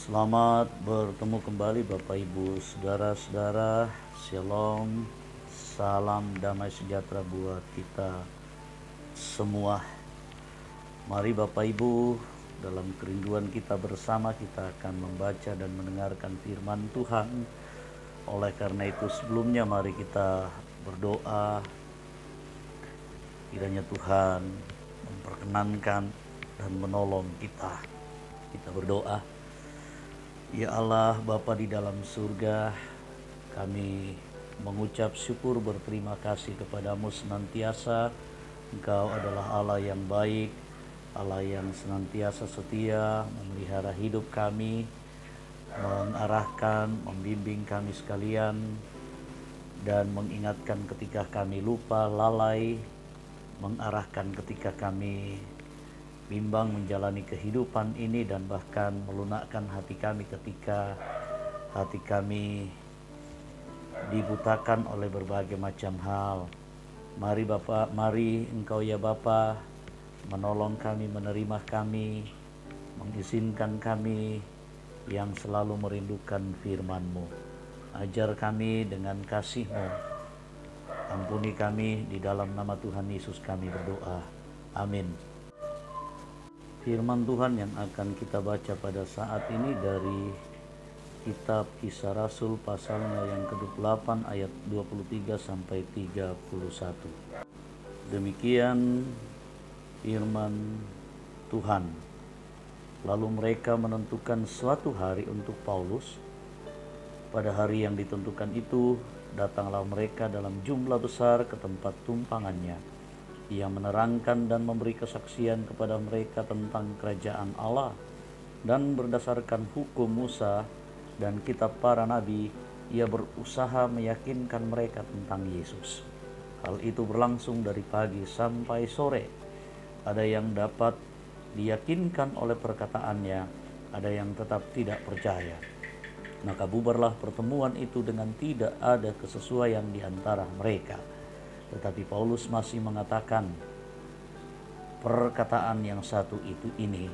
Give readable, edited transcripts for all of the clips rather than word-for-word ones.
Selamat bertemu kembali Bapak Ibu Saudara-saudara. Shalom, salam damai sejahtera buat kita semua. Mari Bapak Ibu, dalam kerinduan kita bersama kita akan membaca dan mendengarkan firman Tuhan. Oleh karena itu sebelumnya mari kita berdoa. Kiranya Tuhan memperkenankan dan menolong kita. Kita berdoa. Ya Allah, Bapa di dalam surga, kami mengucap syukur berterima kasih kepadamu senantiasa. Engkau adalah Allah yang baik, Allah yang senantiasa setia memelihara hidup kami, mengarahkan, membimbing kami sekalian, dan mengingatkan ketika kami lupa, lalai, mengarahkan ketika kami bimbang menjalani kehidupan ini, dan bahkan melunakkan hati kami ketika hati kami dibutakan oleh berbagai macam hal. Mari Bapa, mari Engkau ya Bapa menolong kami, menerima kami, mengizinkan kami yang selalu merindukan firman-Mu. Ajar kami dengan kasih-Mu. Ampuni kami, di dalam nama Tuhan Yesus kami berdoa. Amin. Firman Tuhan yang akan kita baca pada saat ini dari kitab Kisah Rasul pasalnya yang ke-8 ayat 23 sampai 31. Demikian firman Tuhan. Lalu mereka menentukan suatu hari untuk Paulus. Pada hari yang ditentukan itu, datanglah mereka dalam jumlah besar ke tempat tumpangannya. Ia menerangkan dan memberi kesaksian kepada mereka tentang kerajaan Allah, dan berdasarkan hukum Musa dan kitab para nabi, ia berusaha meyakinkan mereka tentang Yesus. Hal itu berlangsung dari pagi sampai sore. Ada yang dapat diyakinkan oleh perkataannya, ada yang tetap tidak percaya. Maka bubarlah pertemuan itu dengan tidak ada kesesuaian di antara mereka. Tetapi Paulus masih mengatakan, perkataan yang satu itu ini,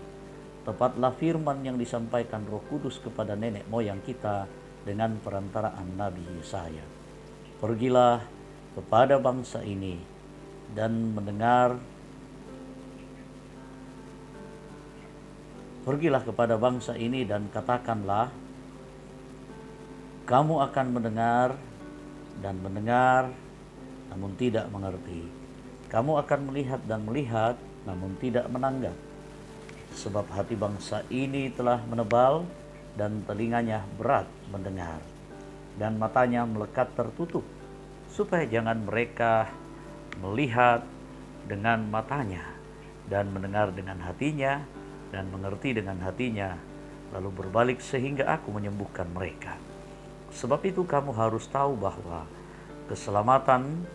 tepatlah firman yang disampaikan Roh Kudus kepada nenek moyang kita dengan perantaraan Nabi Yesaya. Pergilah kepada bangsa ini dan mendengar, pergilah kepada bangsa ini dan katakanlah, kamu akan mendengar dan mendengar, namun tidak mengerti. Kamu akan melihat dan melihat, namun tidak menanggap. Sebab hati bangsa ini telah menebal, dan telinganya berat mendengar, dan matanya melekat tertutup, supaya jangan mereka melihat dengan matanya, dan mendengar dengan hatinya, dan mengerti dengan hatinya, lalu berbalik sehingga aku menyembuhkan mereka. Sebab itu kamu harus tahu bahwa keselamatan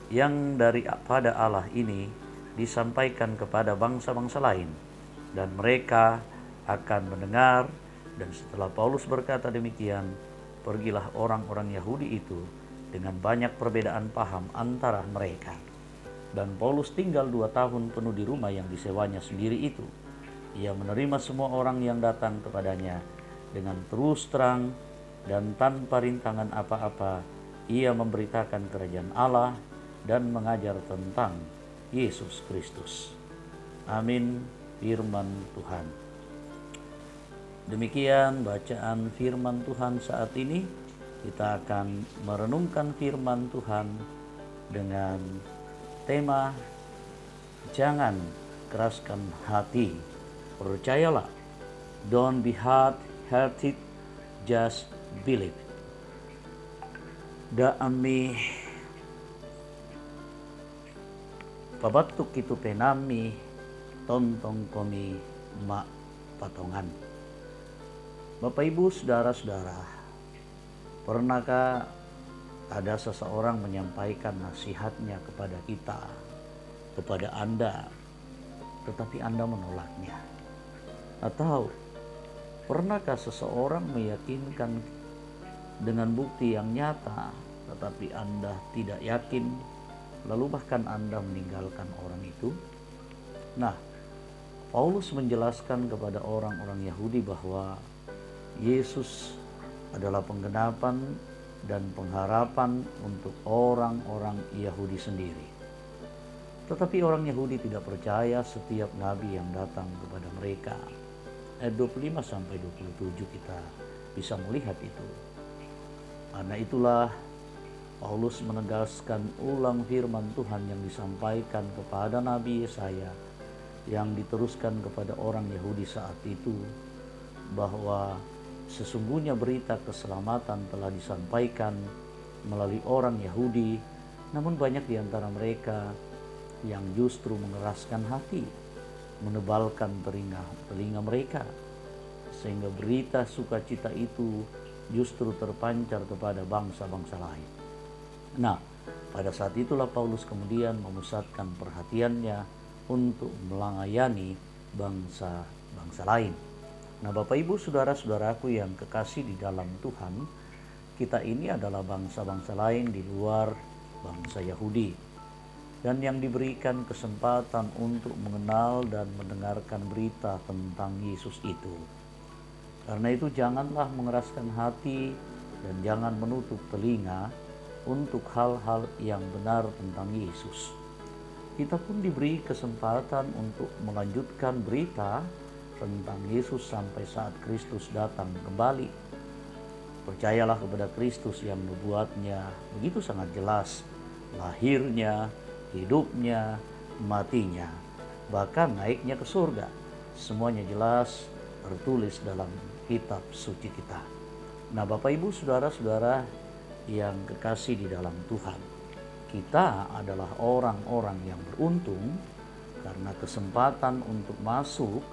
yang daripada Allah ini disampaikan kepada bangsa-bangsa lain, dan mereka akan mendengar. Dan setelah Paulus berkata demikian, pergilah orang-orang Yahudi itu dengan banyak perbedaan paham antara mereka. Dan Paulus tinggal 2 tahun penuh di rumah yang disewanya sendiri itu. Ia menerima semua orang yang datang kepadanya dengan terus terang dan tanpa rintangan apa-apa. Ia memberitakan kerajaan Allah dan mengajar tentang Yesus Kristus. Amin. Firman Tuhan. Demikian bacaan firman Tuhan saat ini. Kita akan merenungkan firman Tuhan dengan tema jangan keraskan hati. Percayalah. Don't be hard-hearted, just believe. Daami pabatuk itu penami tontong komi mak patongan. Bapak Ibu saudara-saudara, pernahkah ada seseorang menyampaikan nasihatnya kepada kita, kepada Anda, tetapi Anda menolaknya? Atau pernahkah seseorang meyakinkan dengan bukti yang nyata, tetapi Anda tidak yakin, lalu bahkan Anda meninggalkan orang itu? Nah, Paulus menjelaskan kepada orang-orang Yahudi bahwa Yesus adalah penggenapan dan pengharapan untuk orang-orang Yahudi sendiri. Tetapi orang Yahudi tidak percaya setiap nabi yang datang kepada mereka. Ayat 25 sampai 27 kita bisa melihat itu. Karena itulah Paulus menegaskan ulang firman Tuhan yang disampaikan kepada Nabi Yesaya yang diteruskan kepada orang Yahudi saat itu, bahwa sesungguhnya berita keselamatan telah disampaikan melalui orang Yahudi, namun banyak di antara mereka yang justru mengeraskan hati, menebalkan telinga mereka, sehingga berita sukacita itu justru terpancar kepada bangsa-bangsa lain. Nah, pada saat itulah Paulus kemudian memusatkan perhatiannya untuk melayani bangsa-bangsa lain. Nah, Bapak Ibu saudara-saudaraku yang kekasih di dalam Tuhan, kita ini adalah bangsa-bangsa lain di luar bangsa Yahudi, dan yang diberikan kesempatan untuk mengenal dan mendengarkan berita tentang Yesus itu. Karena itu janganlah mengeraskan hati dan jangan menutup telinga untuk hal-hal yang benar tentang Yesus. Kita pun diberi kesempatan untuk melanjutkan berita tentang Yesus sampai saat Kristus datang kembali. Percayalah kepada Kristus yang nubuatnya begitu sangat jelas, lahirnya, hidupnya, matinya, bahkan naiknya ke surga. Semuanya jelas tertulis dalam kitab suci kita. Nah, Bapak Ibu saudara-saudara yang kekasih di dalam Tuhan, kita adalah orang-orang yang beruntung karena kesempatan untuk masuk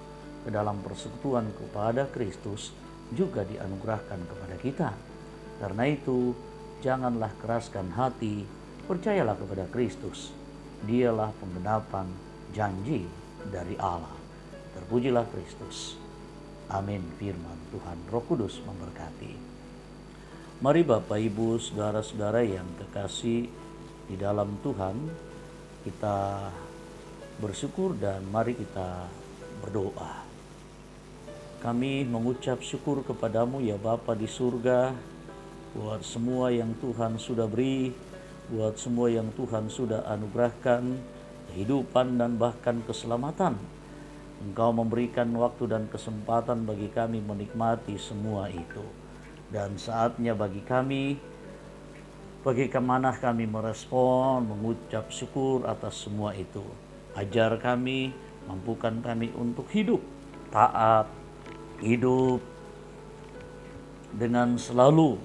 ke dalam persekutuan kepada Kristus juga dianugerahkan kepada kita. Karena itu, janganlah keraskan hati, percayalah kepada Kristus. Dialah penggenapan janji dari Allah. Terpujilah Kristus. Amin. Firman Tuhan. Roh Kudus memberkati. Mari Bapak Ibu saudara-saudara yang kekasih di dalam Tuhan, kita bersyukur dan mari kita berdoa. Kami mengucap syukur kepadamu ya Bapa di surga, buat semua yang Tuhan sudah beri, buat semua yang Tuhan sudah anugerahkan, kehidupan dan bahkan keselamatan. Engkau memberikan waktu dan kesempatan bagi kami menikmati semua itu. Dan saatnya bagi kami, bagaimana kami merespon, mengucap syukur atas semua itu. Ajar kami, mampukan kami untuk hidup taat, hidup dengan selalu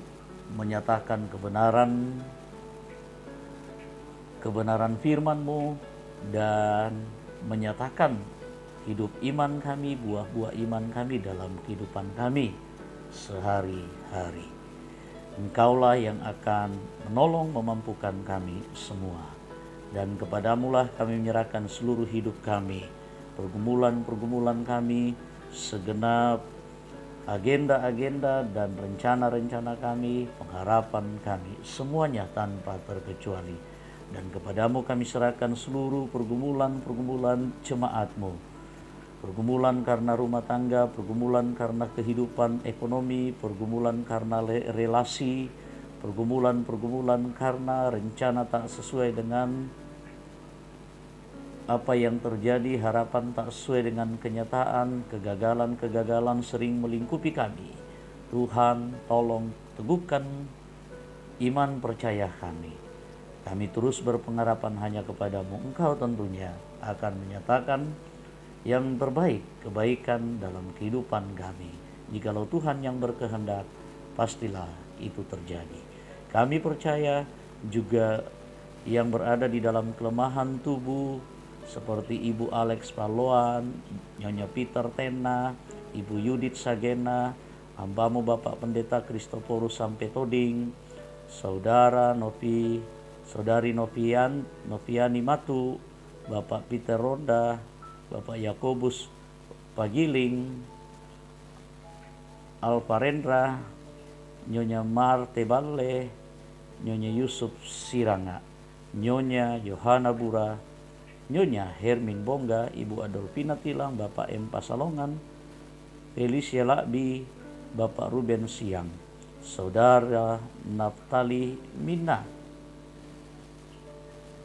menyatakan kebenaran firman-Mu dan menyatakan hidup iman kami, buah-buah iman kami dalam kehidupan kami sehari-hari. Engkaulah yang akan menolong memampukan kami semua, dan kepadamulah kami menyerahkan seluruh hidup kami, pergumulan-pergumulan kami, segenap agenda-agenda dan rencana-rencana kami, pengharapan kami, semuanya tanpa terkecuali. Dan kepadamu kami serahkan seluruh pergumulan-pergumulan jemaat-Mu, pergumulan karena rumah tangga, pergumulan karena kehidupan ekonomi, pergumulan karena relasi, pergumulan karena rencana tak sesuai dengan apa yang terjadi, harapan tak sesuai dengan kenyataan, kegagalan sering melingkupi kami. Tuhan, tolong teguhkan iman percaya kami. Kami terus berpengharapan hanya kepadamu. Engkau tentunya akan menyatakan yang terbaik, kebaikan dalam kehidupan kami. Jikalau Tuhan yang berkehendak, pastilah itu terjadi. Kami percaya juga yang berada di dalam kelemahan tubuh, seperti Ibu Alex Paloan, Nyonya Peter Tena, Ibu Yudit Sagena, hambamu Bapak Pendeta Kristoporus Sampetoding, Saudara Saudari Noviani Matu, Bapak Peter Ronda, Bapak Yakobus Pagiling, Alparendra, Nyonya Marte Balle, Nyonya Yusuf Siranga, Nyonya Yohana Bura, Nyonya Hermin Bongga, Ibu Adolfina Tilang, Bapak M. Pasalongan, Felicia Lakbi, Bapak Ruben Siang, Saudara Naftali Mina,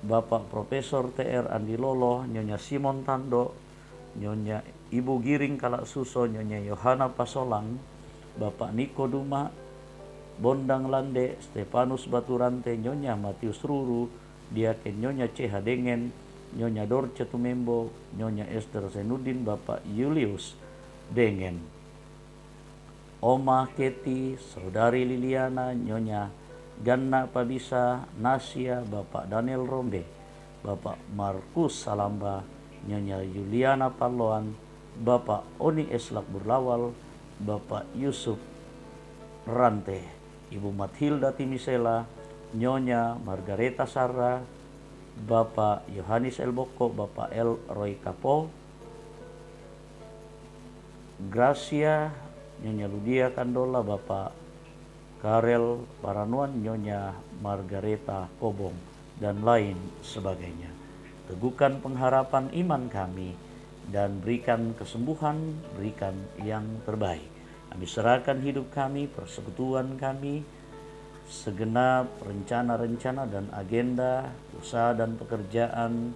Bapak Profesor TR Andi Lolo, Nyonya Simon Tando, Nyonya Ibu Giring Kalak Suso, Nyonya Yohana Pasolang, Bapak Niko Duma, Bondang Lande, Stefanus Baturante, Nyonya Matius Ruru, Diaken Nyonya CH Dengan, Nyonya Dorce Tumembo, Nyonya Esther Zainuddin, Bapak Julius Dengan, Oma Keti, Saudari Liliana, Nyonya Ganna Pabisa Nasia, Bapak Daniel Rombe, Bapak Markus Salamba, Nyonya Juliana Paloan, Bapak Oni Eslak Burlawal, Bapak Yusuf Rante, Ibu Mathilda Timisela, Nyonya Margareta Sarra, Bapak Yohanis Elboko, Bapak El Roy Kapo, Gracia, Nyonya Ludia Kandola, Bapak Karel Paranuan, Nyonya Margareta Kobong, dan lain sebagainya. Teguhkan pengharapan iman kami dan berikan kesembuhan, berikan yang terbaik. Kami serahkan hidup kami, persekutuan kami, segenap rencana-rencana dan agenda, usaha dan pekerjaan,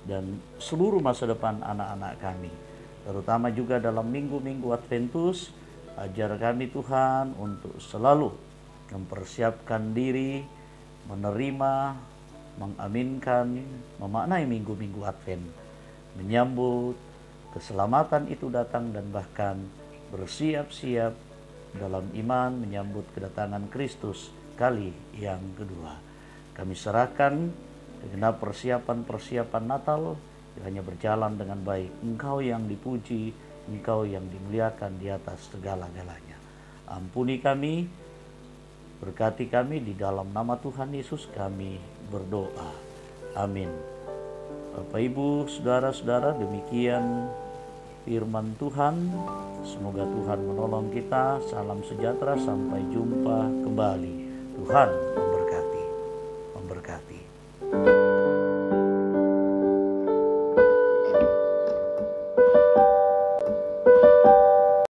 dan seluruh masa depan anak-anak kami. Terutama juga dalam minggu-minggu Adventus, ajar kami Tuhan untuk selalu mempersiapkan diri, menerima, mengaminkan, memaknai minggu-minggu Advent, menyambut keselamatan itu datang dan bahkan bersiap-siap dalam iman menyambut kedatangan Kristus kali yang kedua. Kami serahkan segenap persiapan-persiapan Natal hanya berjalan dengan baik. Engkau yang dipuji, Engkau yang dimuliakan di atas segala-galanya. Ampuni kami, berkati kami, di dalam nama Tuhan Yesus kami berdoa. Amin. Bapak Ibu, saudara-saudara, demikian firman Tuhan. Semoga Tuhan menolong kita. Salam sejahtera, sampai jumpa kembali. Tuhan